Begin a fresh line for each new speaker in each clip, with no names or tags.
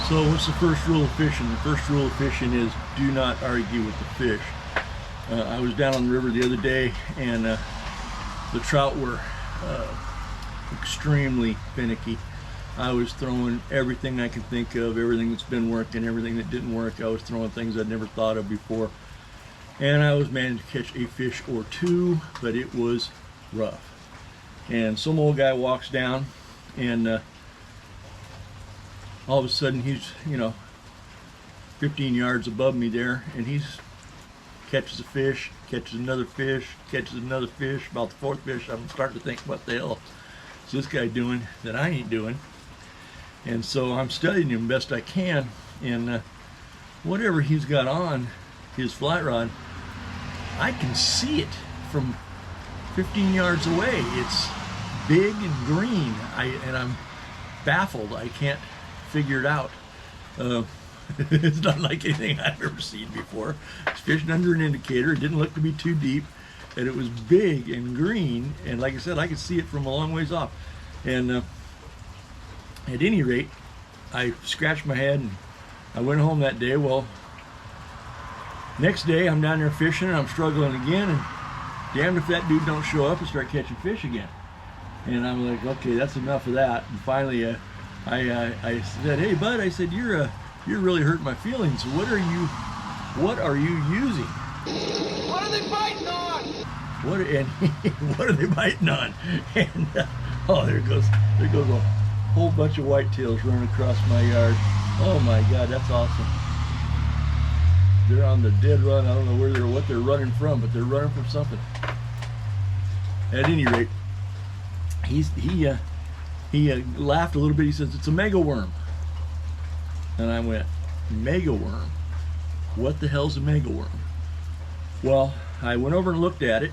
So what's the first rule of fishing? The first rule of fishing is do not argue with the fish. I was down on the river the other day, and the trout were extremely finicky. I was throwing everything I could think of, everything that's been working, everything that didn't work. I was throwing things I'd never thought of before. And I was managing to catch a fish or two, but it was rough. And some old guy walks down, and all of a sudden he's, 15 yards above me there, and he's catches a fish, catches another fish, catches another fish. About the fourth fish, I'm starting to think, what the hell is this guy doing that I ain't doing? And so I'm studying him best I can, and whatever he's got on his flat rod, I can see it from 15 yards away. It's big and green, and I'm baffled. I can't figure it out. It's not like anything I've ever seen before. It's fishing under an indicator. It didn't look to be too deep, and it was big and green, and like I said, I could see it from a long ways off. And at any rate, I scratched my head and I went home that day. Well, next day I'm down there fishing and I'm struggling again, and damned if that dude don't show up and start catching fish again. And I'm like, okay, that's enough of that. And finally I said, hey bud, I said, you're really hurting my feelings. What are you using?
What are they biting on?
What are they biting on? And oh, there goes a whole bunch of whitetails running across my yard. Oh my God, that's awesome. They're on the dead run. I don't know what they're running from, but they're running from something. At any rate, he laughed a little bit. He says, it's a mega worm. And I went, mega worm? What the hell's a mega worm? Well, I went over and looked at it,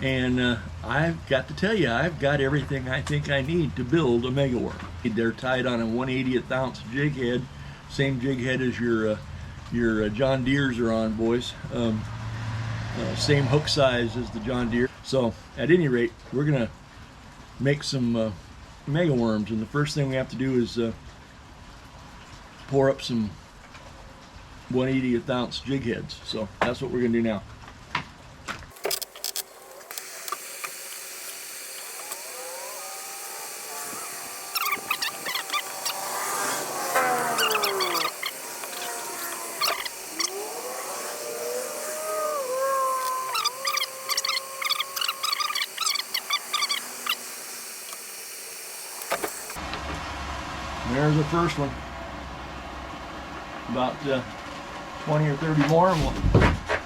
and I've got to tell you, I've got everything I think I need to build a mega worm. They're tied on a 1/80th ounce jig head, same jig head as your John Deeres are on, boys. Same hook size as the John Deere. So at any rate, we're gonna make some mega worms, and the first thing we have to do is pour up some 1/80th ounce jig heads. So that's what we're gonna do now. There's the first one. About 20 or 30 more, and we'll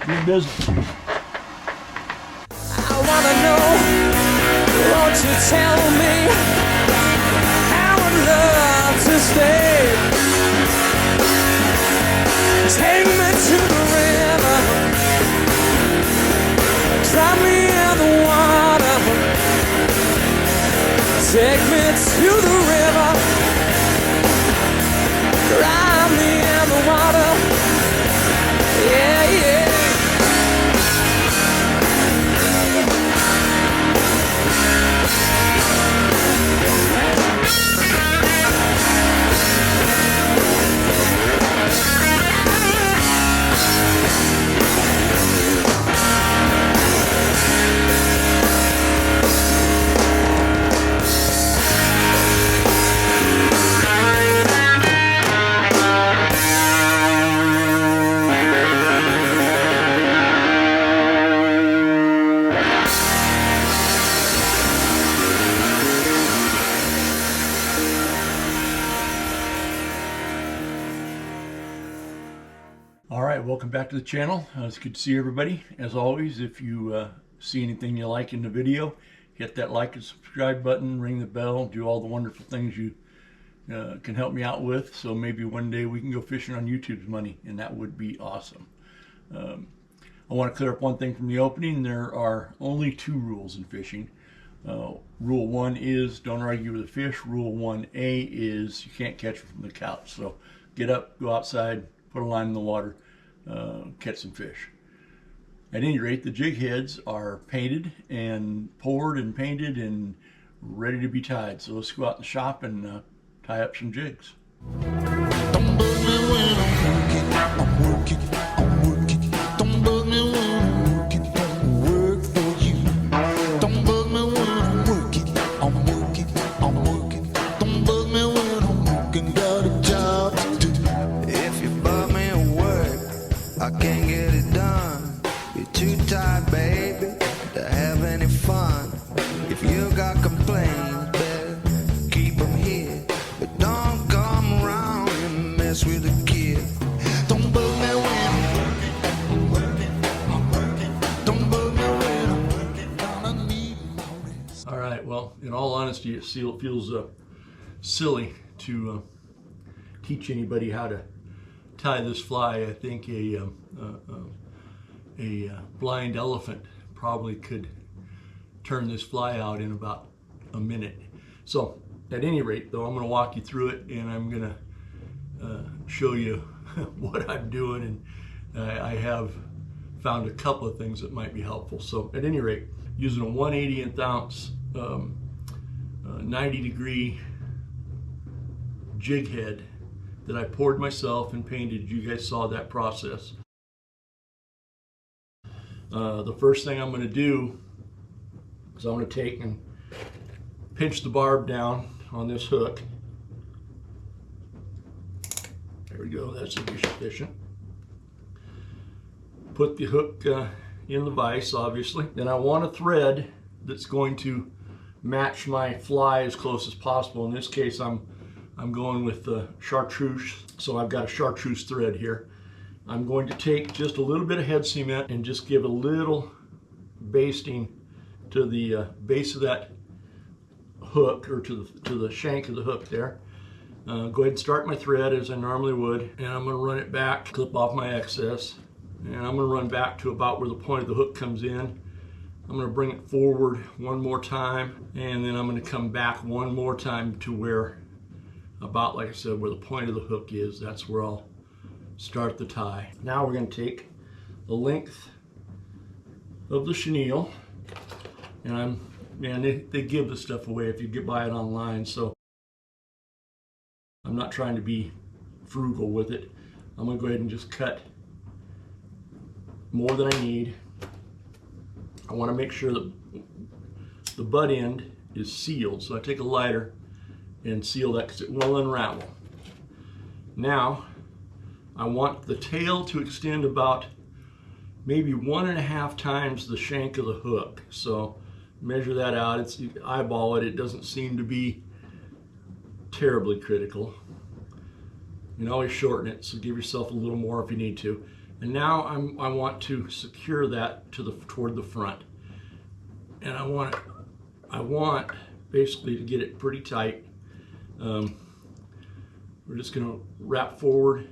be in business.
I wanna know, won't you tell me? I would love to stay. Take me to the river, drop me in the water. Take me to the river, drop me in the water. Yeah, yeah.
Alright, welcome back to the channel. It's good to see everybody. As always, if you see anything you like in the video, hit that like and subscribe button, ring the bell, do all the wonderful things you can help me out with, so maybe one day we can go fishing on YouTube's money, and that would be awesome. I want to clear up one thing from the opening. There are only 2 rules in fishing. Rule 1 is don't argue with a fish. Rule 1A is you can't catch them from the couch. So get up, go outside, put a line in the water, catch some fish. At any rate, the jig heads are painted and poured and painted and ready to be tied. So let's go out in the shop and tie up some jigs.
Don't bug me when I'm working, I'm working. Don't bug me when I'm working, don't work for you. Don't bug me when I'm working, I'm working, I'm working. Don't bug me when I'm working, got a job to do.
If you bug me at work, I can't get it done. You're too tired, baby, to have any fun. If you got complaints, better keep them here. But don't come around and mess with the kid.
Don't bug me when I'm working, I'm working. Don't bug me when I'm working, gonna need my rest.
All right, well, in all honesty, it feels silly to teach anybody how to tie this fly. I think a blind elephant probably could turn this fly out in about a minute. So at any rate, though, I'm going to walk you through it, and I'm going to show you what I'm doing, and I have found a couple of things that might be helpful. So at any rate, using a 1/80th ounce 90-degree jig head that I poured myself and painted. You guys saw that process. The first thing I'm going to do is I'm going to take and pinch the barb down on this hook. There we go, that's sufficient. Put the hook in the vise, obviously. Then I want a thread that's going to match my fly as close as possible. In this case, I'm going with chartreuse, so I've got a chartreuse thread here. I'm going to take just a little bit of head cement and just give a little basting to the base of that hook, or to the shank of the hook there. Go ahead and start my thread as I normally would, and I'm going to run it back, clip off my excess, and I'm going to run back to about where the point of the hook comes in. I'm going to bring it forward one more time, and then I'm going to come back one more time to where, about like I said, where the point of the hook is. That's where I'll start the tie. Now we're going to take the length of the chenille, and they give this stuff away if you get buy it online, so I'm not trying to be frugal with it. I'm going to go ahead and just cut more than I need. I want to make sure that the butt end is sealed, so I take a lighter and seal that because it will unravel. Now I want the tail to extend about maybe 1.5 times the shank of the hook. So measure that out. You eyeball it. It doesn't seem to be terribly critical. You can always shorten it, so give yourself a little more if you need to. And now I want to secure that toward the front, and I want basically to get it pretty tight. We're just going to wrap forward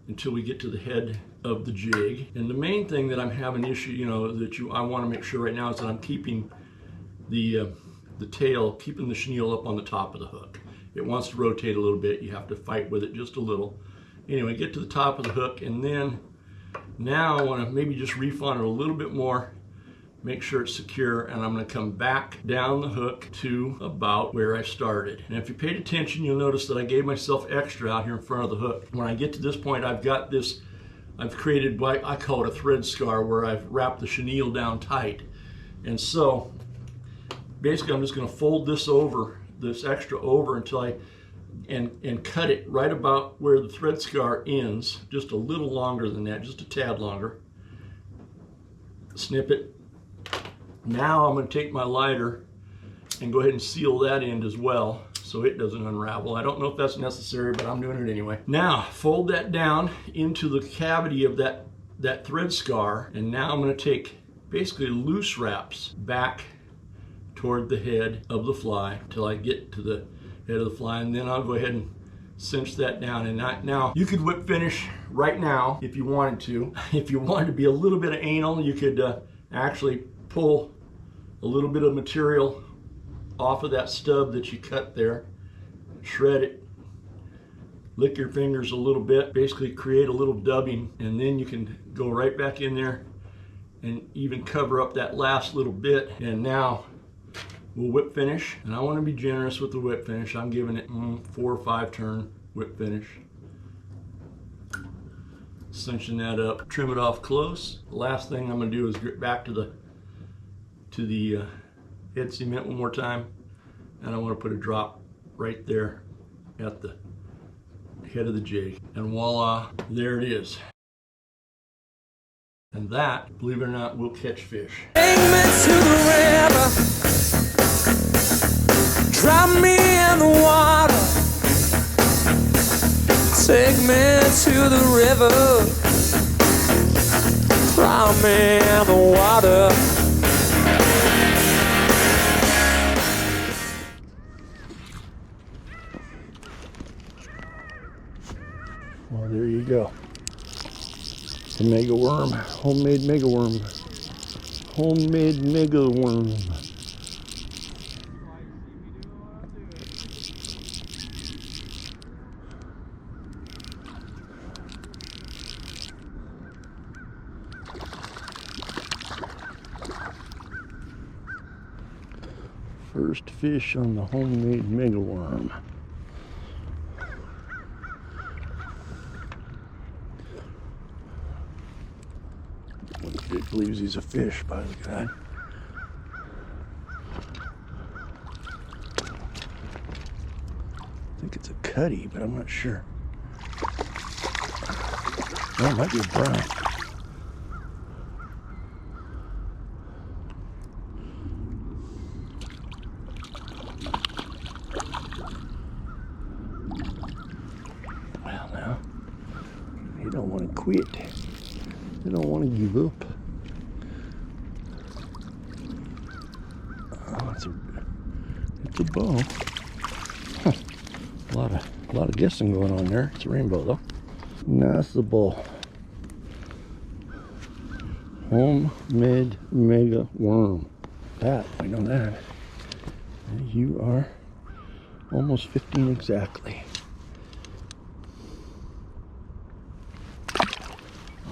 until we get to the head of the jig. And the main thing that I'm having issue, I want to make sure right now is that I'm keeping the tail, keeping the chenille up on the top of the hook. It wants to rotate a little bit. You have to fight with it just a little. Anyway, get to the top of the hook, and then now I want to maybe just reef on it a little bit more, make sure it's secure, and I'm going to come back down the hook to about where I started. And if you paid attention, you'll notice that I gave myself extra out here in front of the hook. When I get to this point, I've created what I call it a thread scar, where I've wrapped the chenille down tight. And so basically I'm just going to fold this extra over until and cut it right about where the thread scar ends, just a little longer than that, just a tad longer. Snip it. Now I'm going to take my lighter and go ahead and seal that end as well so it doesn't unravel. I don't know if that's necessary, but I'm doing it anyway. Now fold that down into the cavity of that thread scar, and now I'm going to take basically loose wraps back toward the head of the fly till I get to the head of the fly, and then I'll go ahead and cinch that down. And now you could whip finish right now if you wanted to. If you wanted to be a little bit of anal, you could actually pull a little bit of material off of that stub that you cut there, shred it, lick your fingers a little bit, basically create a little dubbing, and then you can go right back in there and even cover up that last little bit. And now we'll whip finish, and I want to be generous with the whip finish. I'm giving it 4 or 5 turn whip finish. Cinching that up, trim it off close. The last thing I'm gonna do is get back to the head cement one more time, and I want to put a drop right there at the head of the jig, and voila, there it is. And that, believe it or not, will catch fish.
Take me to the river, drop me in the water. Take me to the river, drop me in the water.
Well, there you go. The mega worm, homemade mega worm. Homemade mega worm. First fish on the homemade mega worm. He believes he's a fish by the guy. I think it's a cutty, but I'm not sure. Oh, it might be a brown. Well, now, you don't want to quit. You don't want to give up. Oh, it's a bow. Huh. A lot of guessing going on there. It's a rainbow though. That's the bow. Homemade mega worm. That, I know that. And you are almost 15 exactly.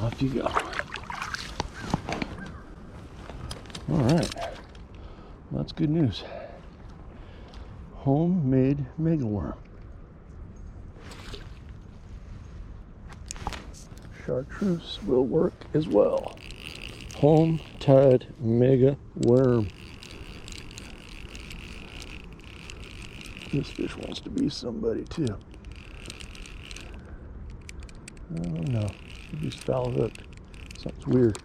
Off you go. All right. Well, that's good news. Homemade mega worm. Chartreuse will work as well. Home-tied mega worm. This fish wants to be somebody too. I don't know. He's foul hooked. Something's weird.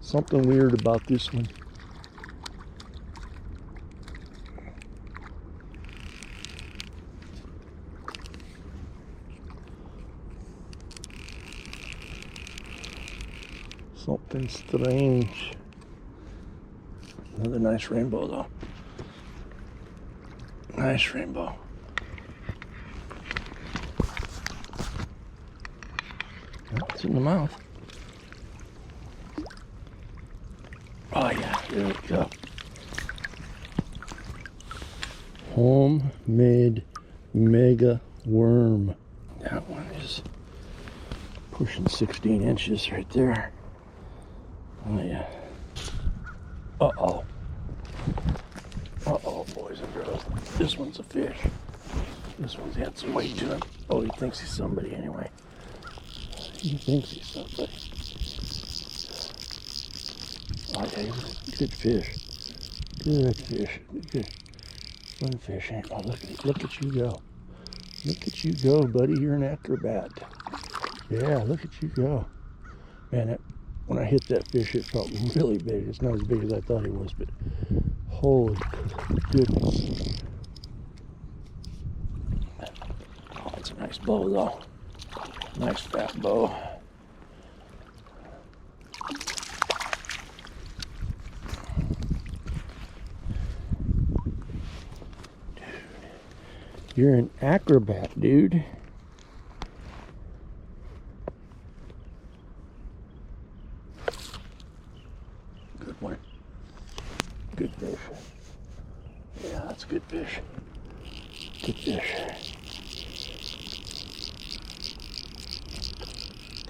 Something weird about this one. Something strange. Another nice rainbow though. Nice rainbow. It's in the mouth. Oh yeah, there we go. Homemade mega worm. That one is pushing 16 inches right there. Oh yeah. Uh-oh. Uh-oh, boys and girls. This one's a fish. This one's had some weight to him. Oh, he thinks he's somebody anyway. He thinks he's somebody. Oh yeah, good fish. Good fish. Good. Fun fish, ain't? Oh, look at you go. Look at you go, buddy. You're an acrobat. Yeah, look at you go. Man, when I hit that fish, it felt really big. It's not as big as I thought it was, but holy goodness. Oh, it's a nice bow, though. Nice fat bow. Dude, you're an acrobat, dude. Good one. Good fish. Yeah, that's good fish. Good fish.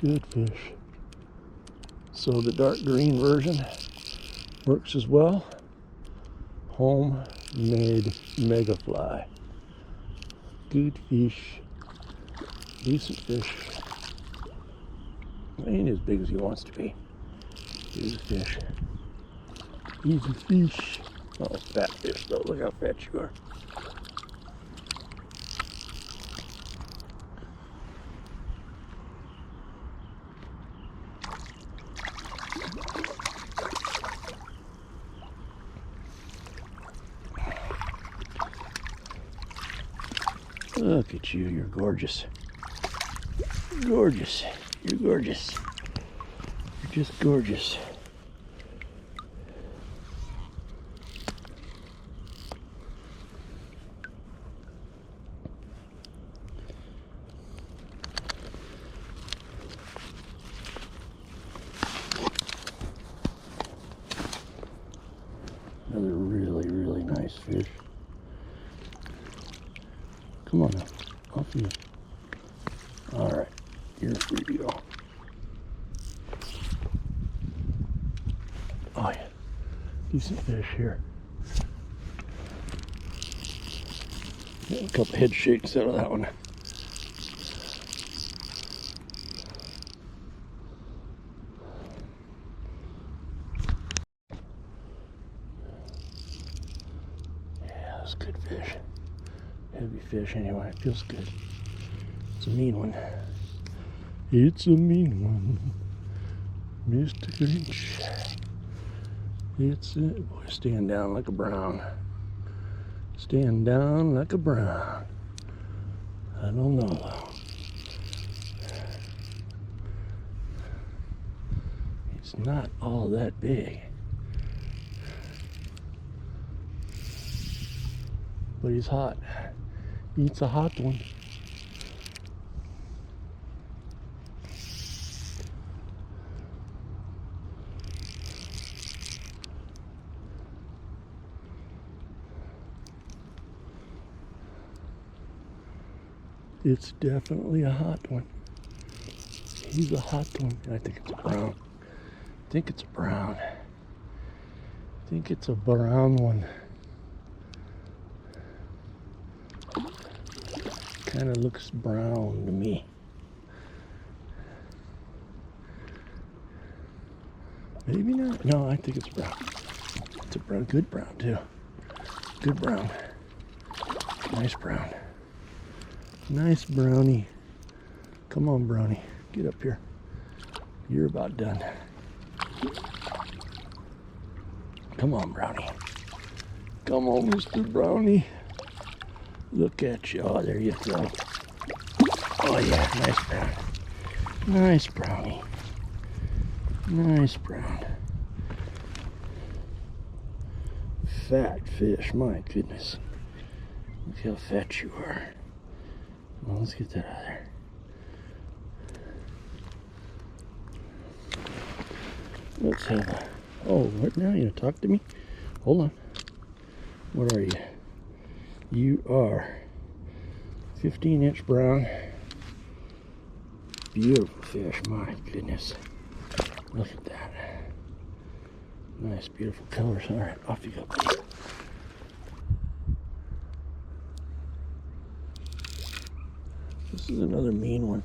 Good fish. So the dark green version works as well. Homemade mega fly. Good fish. Decent fish.
He ain't as big as he wants to be. He's a fish. He's a fish. Oh, fat fish though. Look how fat you are. Look at you, you're gorgeous. Gorgeous. You're gorgeous. You're just gorgeous. Another really, really nice fish. Come on now, off you. All right, you're free to go. Oh yeah, decent fish here. Get a couple head shakes out of that one. Yeah, that's good fish. Heavy fish anyway, it feels good. It's a mean one. It's a mean one, Mr. Grinch. It's a, boy, stand down like a brown. Stand down like a brown. I don't know though. It's not all that big. But he's hot. Eats a hot one. It's definitely a hot one. He's a hot one. I think it's a brown. I think it's a brown. I think it's a brown one. Kind of looks brown to me. Maybe not. No, I think it's brown. It's a brown, good brown too. Good brown. Nice brown. Nice brownie. Come on, brownie. Get up here. You're about done. Come on, brownie. Come on, Mr. Brownie. Look at you. Oh, there you go. Oh, yeah. Nice brown. Nice brownie. Nice brown. Fat fish. My goodness. Look how fat you are. Well, let's get that out of there. Let's have a... Oh, what now? You gonna talk to me? Hold on. What are you? You are 15-inch brown. Beautiful fish, my goodness. Look at that. Nice, beautiful colors. All right, off you go. This is another mean one.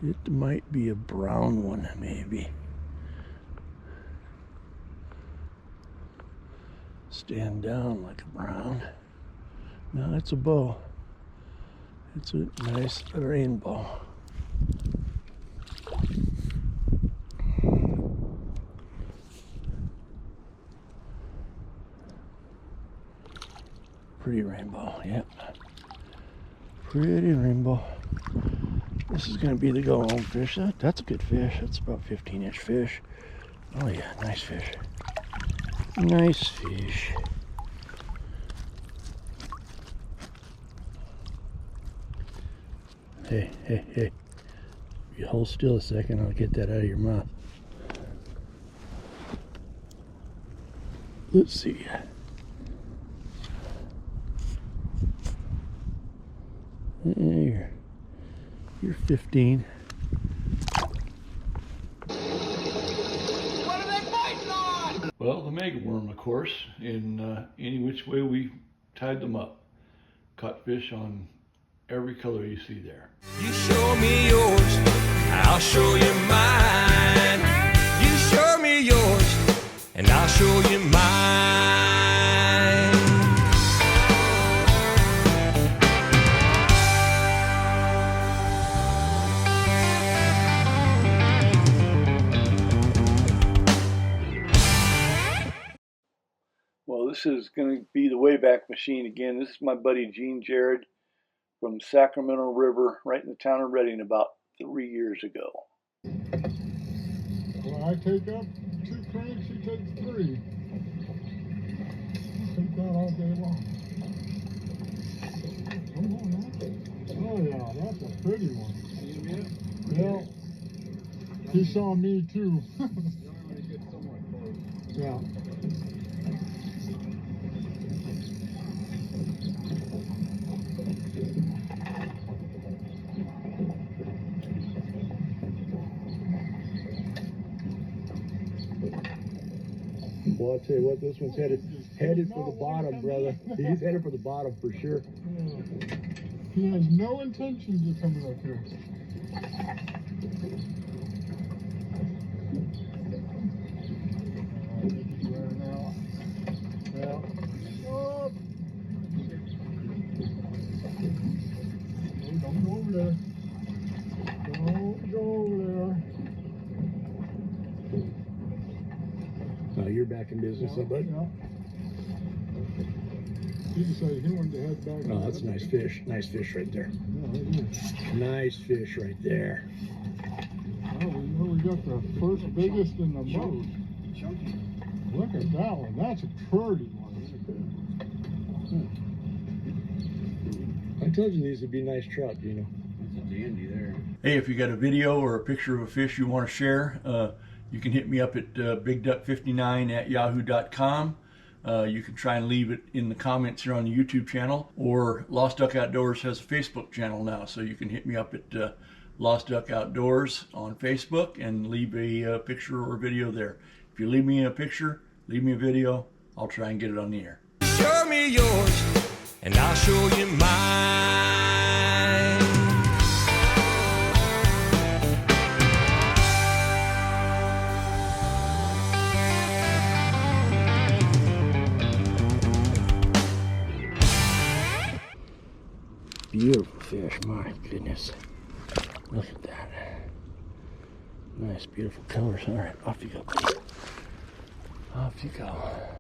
It might be a brown one, maybe. Stand down like a brown. No, it's a bow. It's a nice rainbow. Pretty rainbow, yep. Pretty rainbow. This is going to be the go-home fish. That's a good fish. That's about 15-inch fish. Oh yeah, nice fish. Nice fish. Hey, hey, hey. You hold still a second, I'll get that out of your mouth. Let's see. You're 15.
What are they fighting on?
Well, the mega worm, of course, in any which way we tied them up. Caught fish on every color you see there.
You show me yours, I'll show you mine. You show me yours, and I'll show you mine.
Well, this is going to be the Wayback Machine again. This is my buddy Gene Jared from Sacramento River, right in the town of Redding, about 3 years ago.
Well, I take up 2 cranks, he takes 3. Take that all day long. Come on now. Oh yeah, that's a pretty one. Yeah. He saw me too. Yeah.
Well, I'll tell you what, this one's headed for the bottom, brother. He's headed for the bottom for sure.
He has no intentions of coming up here. Yeah. Oh. Don't go over there. Don't go over there.
Oh, you're back in business, huh, bud?
Yeah. He decided he wanted to head back.
Oh, that's a nice fish. Nice fish right there.
Yeah, right here.
Nice fish right there.
Oh, we got the first biggest and the most. Look at that one. That's a pretty one.
I told you these would be nice trout, you know.
Hey, if you got a video or a picture of a fish you want to share, you can hit me up at bigduck59@yahoo.com. You can try and leave it in the comments here on the YouTube channel, or Lost Duck Outdoors has a Facebook channel now, so you can hit me up at Lost Duck Outdoors on Facebook and leave a picture or a video there. If you leave me a picture, leave me a video, I'll try and get it on the air.
Show me yours, and I'll show you mine.
Beautiful fish, my goodness. Look at that. Nice, beautiful colors. All right, off you go. Off you go.